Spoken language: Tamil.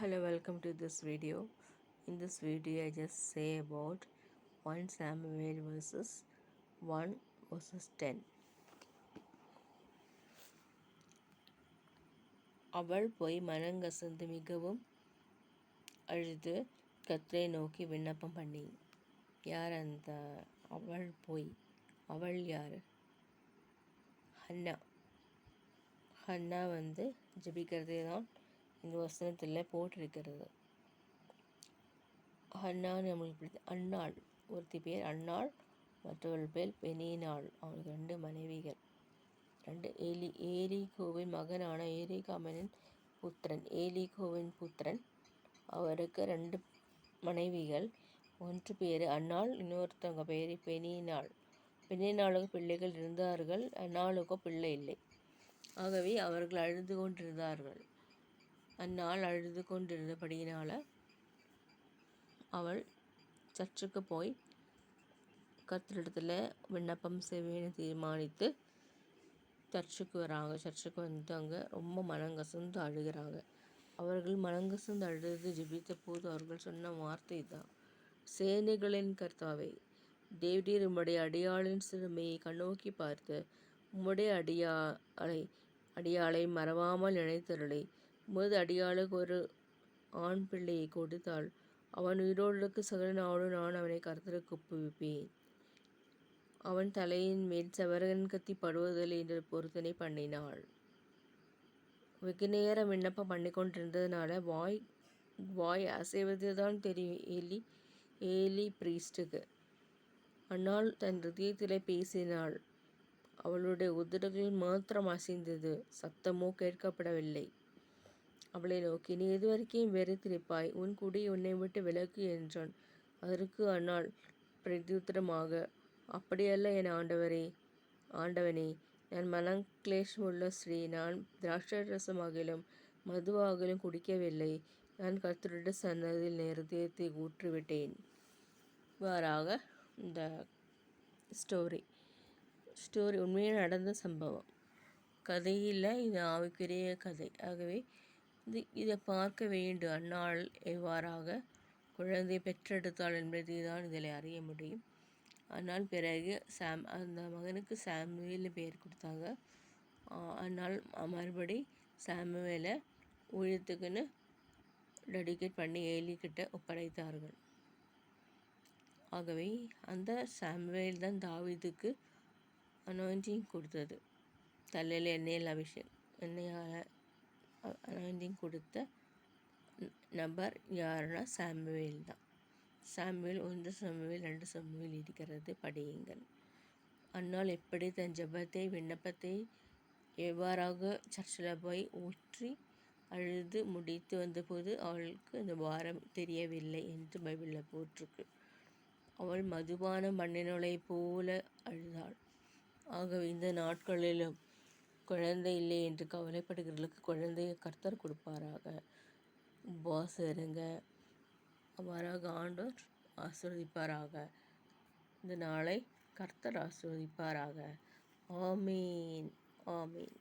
Hello, welcome to this video. In this video I just say about 1 Samuel verses 1 verses 10. அவள் போய் மனங்கசந்து மிகவும் அழுது கர்த்தரை நோக்கி விண்ணப்பம் பண்ணி. யார் அந்த அவள் போய்? அவள் யார்? ஹன்னா ஜெபிக்கிறதே தான் இந்த வசனத்தில் போட்டிருக்கிறது. ஹன்னான்னு நம்மளுக்கு பிடித்த அன்னாள், ஒருத்தி பேர் அன்னாள், மற்றவள் பேர் பெனினாள். அவனுக்கு 2 மனைவிகள். 2 ஏலிகோவின் மகனான ஏலிகாமனின் புத்திரன். ஏலிகோவின் புத்திரன். அவருக்கு 2 மனைவிகள். ஒன்று பேர் அன்னாள், இன்னொருத்தவங்க பேர் பெனினாள். பெனினாளுக்கு பிள்ளைகள் இருந்தார்கள், அன்னாளுக்கோ பிள்ளை இல்லை. ஆகவே அவர்கள் அழுது கொண்டிருந்தார்கள். அன்னாள் அழுது கொண்டிருந்தபடியினால் அவள் சர்ச்சுக்கு போய் கர்த்தரிடத்தில் விண்ணப்பம் செய்வேன்னு தீர்மானித்து சர்ச்சுக்கு வராங்க. சர்ச்சுக்கு வந்து அங்கே ரொம்ப மனங்கசந்து அழுகிறாங்க. அவர்கள் மனங்கசந்து அழுது ஜெபித்த போது அவர்கள் சொன்ன வார்த்தை தான், சேனைகளின் கர்த்தாவே, தேவரீர் உம்முடைய அடியாளின் சிறுமையை கண்ணோக்கி பார்த்து உம்முடைய அடியாளை மறவாமல் நினைத்தருளை. உமது அடியாளுக்கு ஒரு ஆண் பிள்ளையை கொடுத்தால் அவன் உயிரோடு சகல நாளும் நான் அவனை கர்த்தருக்கு ஒப்புவிப்பேன். அவன் தலையின் மேல் செவரகன் கத்தி படுவதில்லை என்று பொருத்தனை பண்ணினாள். வெகு நேரம் விண்ணப்பம் பண்ணி கொண்டிருந்ததுனால வாய் அசைவது தான் தெரியும் ஏலி பிரீஸ்டுக்கு. ஆனால் தன் ஹிருதயத்திலே பேசினாள். அவளுடைய உதடுகள் மாத்திரம் அசைந்தது, சத்தமோ கேட்கப்படவில்லை. அவளை நோக்கி, நீ எதுவரைக்கும் வெறித்திருப்பாய்? உன் குடி உன்னை விட்டு விலகு என்றான். அதற்கு அன்னாள் பிரதியுத்தரமாக, அப்படியல்ல என் ஆண்டவனே, நான் மனக்லேஷமுள்ள ஸ்ரீ. நான் திராட்சரசமாகிலும் மதுவாகிலும் குடிக்கவில்லை. நான் கர்த்தருடைய சன்னதியில் என் இருதயத்தை ஊற்றிவிட்டேன். இவ்வாறாக இந்த ஸ்டோரி உண்மையாக நடந்த சம்பவம். கதையில் இது ஆவிக்குரிய கதை. ஆகவே இதை பார்க்க வேண்டும். அன்னாள் எவ்வாறாக குழந்தை பெற்றெடுத்தாள் என்பதை தான் இதில் அறிய முடியும். ஆனால் பிறகு அந்த மகனுக்கு சாமுவேல்னு பெயர் கொடுத்தாங்க. ஆனால் மறுபடி சாமுவேலை ஊழியத்துக்குன்னு டெடிகேட் பண்ணி ஏலிக்கிட்ட ஒப்படைத்தார்கள். ஆகவே அந்த சாமுவேல் தான் தாவீதுக்கு அனாயிண்டிங் கொடுத்தது. தலையில் எண்ணெயால் அனாயிண்டிங் கொடுத்த நபர் யாருன்னா சாமுவேல் தான். சாமுவேல் 1 சாமுவேல் 2 சாமுவேல் இருக்கிறது, படியுங்கள். அன்னாள் எப்படி தன் ஜெபத்தை விண்ணப்பத்தை எவ்வாறாக சர்ச்சில் போய் ஊற்றி அழுது முடித்து வந்தபோது அவளுக்கு இந்த வாரம் தெரியவில்லை என்று பைபிளில் போட்டிருக்கு. அவள் மதுபானம் பண்ணினவளை போல அழுதாள். ஆகவே இந்த நாட்களிலும் குழந்தை இல்லை என்று கவலைப்படுகிறவர்களுக்கு குழந்தையை கர்த்தர் கொடுப்பாராக. உபவாசம் இருங்க, அவ்வாறாக ஆண்டவர் ஆசீர்வதிப்பாராக. இந்த நாளை கர்த்தர் ஆசீர்வதிப்பாராக. ஆமீன், ஆமீன்.